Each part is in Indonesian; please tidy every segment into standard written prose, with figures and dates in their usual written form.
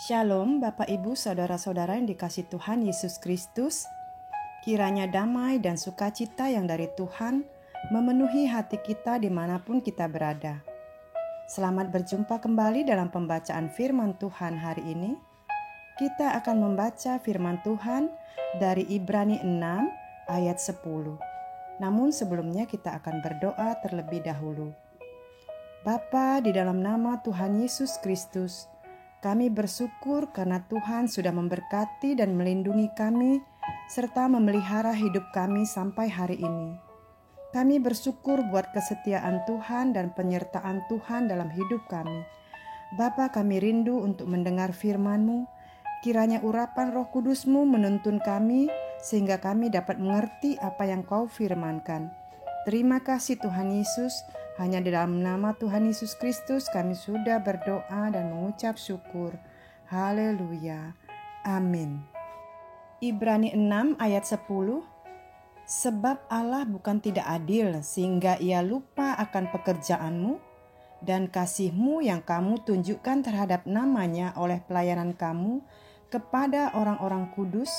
Shalom Bapak Ibu Saudara-saudara yang dikasihi Tuhan Yesus Kristus. Kiranya damai dan sukacita yang dari Tuhan memenuhi hati kita dimanapun kita berada. Selamat berjumpa kembali dalam pembacaan firman Tuhan hari ini. Kita akan membaca firman Tuhan dari Ibrani 6 ayat 10. Namun sebelumnya kita akan berdoa terlebih dahulu. Bapa, di dalam nama Tuhan Yesus Kristus, kami bersyukur karena Tuhan sudah memberkati dan melindungi kami serta memelihara hidup kami sampai hari ini. Kami bersyukur buat kesetiaan Tuhan dan penyertaan Tuhan dalam hidup kami. Bapa, kami rindu untuk mendengar firman-Mu. Kiranya urapan Roh Kudus-Mu menuntun kami sehingga kami dapat mengerti apa yang Kau firmankan. Terima kasih Tuhan Yesus. Hanya di dalam nama Tuhan Yesus Kristus kami sudah berdoa dan mengucap syukur. Haleluya. Amin. Ibrani 6 ayat 10. Sebab Allah bukan tidak adil sehingga ia lupa akan pekerjaanmu dan kasih-Mu yang kamu tunjukkan terhadap namanya oleh pelayanan kamu kepada orang-orang kudus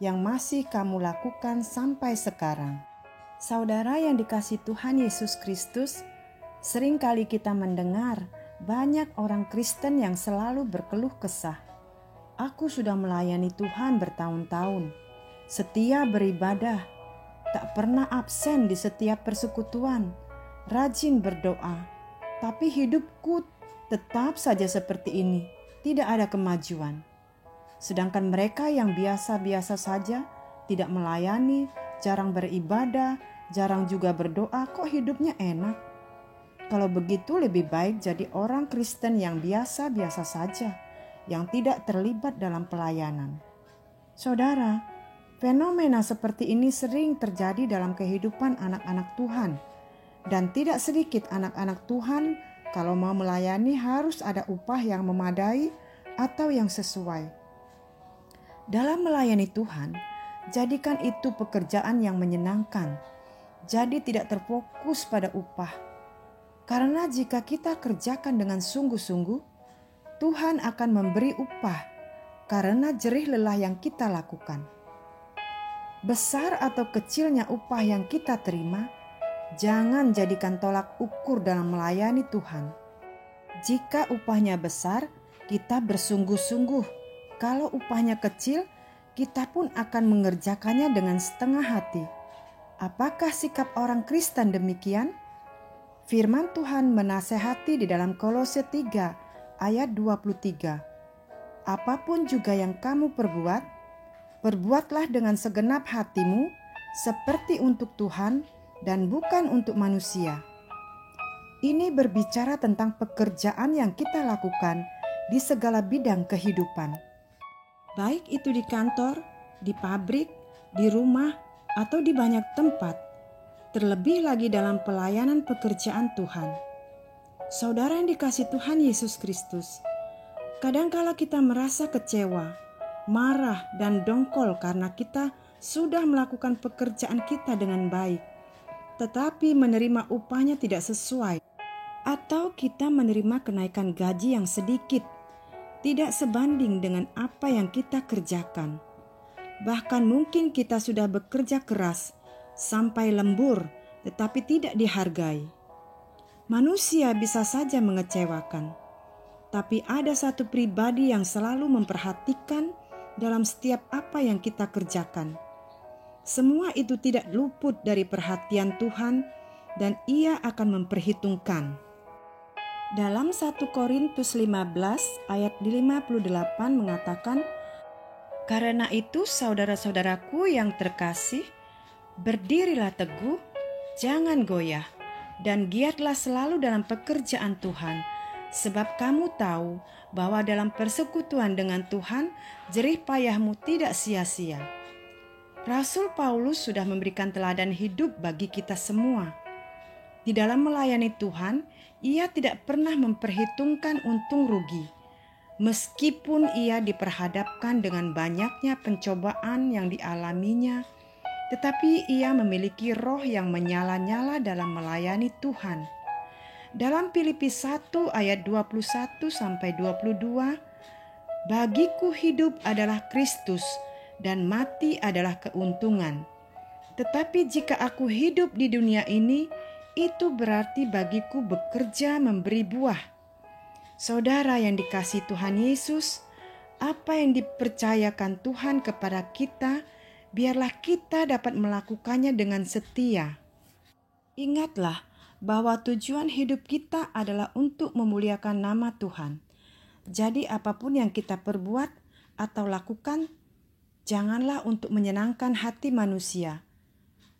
yang masih kamu lakukan sampai sekarang. Saudara yang dikasihi Tuhan Yesus Kristus, seringkali kita mendengar banyak orang Kristen yang selalu berkeluh kesah. Aku sudah melayani Tuhan bertahun-tahun, setia beribadah, tak pernah absen di setiap persekutuan, rajin berdoa, tapi hidupku tetap saja seperti ini, tidak ada kemajuan. Sedangkan mereka yang biasa-biasa saja, tidak melayani, jarang beribadah, jarang juga berdoa, kok hidupnya enak? Kalau begitu lebih baik jadi orang Kristen yang biasa-biasa saja, yang tidak terlibat dalam pelayanan. Saudara, fenomena seperti ini sering terjadi dalam kehidupan anak-anak Tuhan. Dan tidak sedikit anak-anak Tuhan kalau mau melayani harus ada upah yang memadai atau yang sesuai. Dalam melayani Tuhan, jadikan itu pekerjaan yang menyenangkan. Jadi tidak terfokus pada upah. Karena jika kita kerjakan dengan sungguh-sungguh, Tuhan akan memberi upah karena jerih lelah yang kita lakukan. Besar atau kecilnya upah yang kita terima, jangan jadikan tolak ukur dalam melayani Tuhan. Jika upahnya besar, kita bersungguh-sungguh. Kalau upahnya kecil, kita pun akan mengerjakannya dengan setengah hati. Apakah sikap orang Kristen demikian? Firman Tuhan menasehati di dalam Kolose 3 ayat 23. Apapun juga yang kamu perbuat, perbuatlah dengan segenap hatimu seperti untuk Tuhan dan bukan untuk manusia. Ini berbicara tentang pekerjaan yang kita lakukan di segala bidang kehidupan. Baik itu di kantor, di pabrik, di rumah, atau di banyak tempat. Terlebih lagi dalam pelayanan pekerjaan Tuhan. Saudara yang dikasihi Tuhan Yesus Kristus, kadangkala kita merasa kecewa, marah, dan dongkol karena kita sudah melakukan pekerjaan kita dengan baik, tetapi menerima upahnya tidak sesuai, atau kita menerima kenaikan gaji yang sedikit, tidak sebanding dengan apa yang kita kerjakan. Bahkan mungkin kita sudah bekerja keras, sampai lembur, tetapi tidak dihargai. Manusia bisa saja mengecewakan, tapi ada satu pribadi yang selalu memperhatikan dalam setiap apa yang kita kerjakan. Semua itu tidak luput dari perhatian Tuhan dan Ia akan memperhitungkan. Dalam 1 Korintus 15 ayat 58 mengatakan, "Karena itu saudara-saudaraku yang terkasih, berdirilah teguh, jangan goyah, dan giatlah selalu dalam pekerjaan Tuhan, sebab kamu tahu bahwa dalam persekutuan dengan Tuhan, jerih payahmu tidak sia-sia." Rasul Paulus sudah memberikan teladan hidup bagi kita semua. Di dalam melayani Tuhan, ia tidak pernah memperhitungkan untung rugi. Meskipun ia diperhadapkan dengan banyaknya pencobaan yang dialaminya, tetapi ia memiliki roh yang menyala-nyala dalam melayani Tuhan. Dalam Filipi 1 ayat 21-22, Bagiku hidup adalah Kristus dan mati adalah keuntungan. Tetapi jika aku hidup di dunia ini, itu berarti bagiku bekerja memberi buah. Saudara yang dikasihi Tuhan Yesus, apa yang dipercayakan Tuhan kepada kita, biarlah kita dapat melakukannya dengan setia. Ingatlah bahwa tujuan hidup kita adalah untuk memuliakan nama Tuhan. Jadi apapun yang kita perbuat atau lakukan, janganlah untuk menyenangkan hati manusia,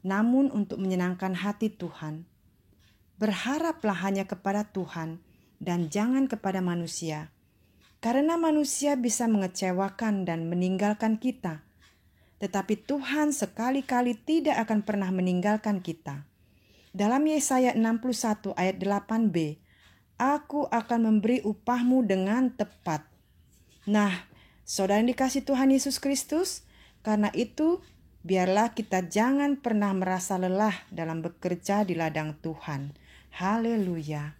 namun untuk menyenangkan hati Tuhan. Berharaplah hanya kepada Tuhan dan jangan kepada manusia, karena manusia bisa mengecewakan dan meninggalkan kita. Tetapi Tuhan sekali-kali tidak akan pernah meninggalkan kita. Dalam Yesaya 61 ayat 8b, Aku akan memberi upahmu dengan tepat. Nah, saudara yang dikasihi Tuhan Yesus Kristus, karena itu biarlah kita jangan pernah merasa lelah dalam bekerja di ladang Tuhan. Haleluya.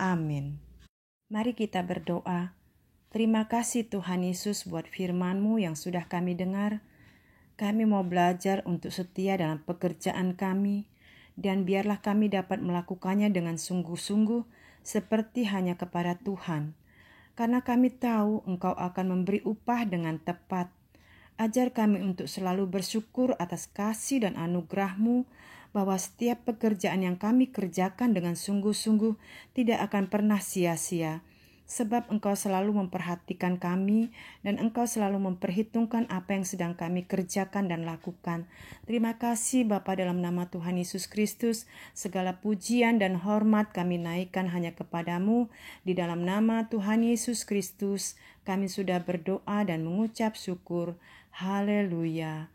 Amin. Mari kita berdoa. Terima kasih Tuhan Yesus buat firman-Mu yang sudah kami dengar. Kami mau belajar untuk setia dalam pekerjaan kami, dan biarlah kami dapat melakukannya dengan sungguh-sungguh seperti hanya kepada Tuhan. Karena kami tahu Engkau akan memberi upah dengan tepat. Ajar kami untuk selalu bersyukur atas kasih dan anugerah-Mu, bahwa setiap pekerjaan yang kami kerjakan dengan sungguh-sungguh tidak akan pernah sia-sia. Sebab Engkau selalu memperhatikan kami dan Engkau selalu memperhitungkan apa yang sedang kami kerjakan dan lakukan. Terima kasih Bapa, dalam nama Tuhan Yesus Kristus, segala pujian dan hormat kami naikkan hanya kepadamu. Di dalam nama Tuhan Yesus Kristus kami sudah berdoa dan mengucap syukur. Haleluya.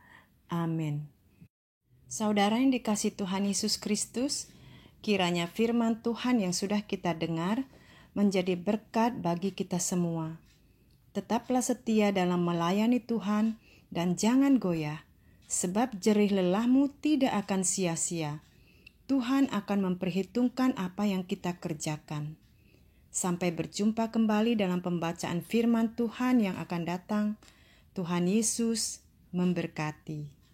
Amin. Saudara yang dikasihi Tuhan Yesus Kristus, kiranya firman Tuhan yang sudah kita dengar menjadi berkat bagi kita semua. Tetaplah setia dalam melayani Tuhan dan jangan goyah, sebab jerih lelahmu tidak akan sia-sia. Tuhan akan memperhitungkan apa yang kita kerjakan. Sampai berjumpa kembali dalam pembacaan firman Tuhan yang akan datang. Tuhan Yesus memberkati.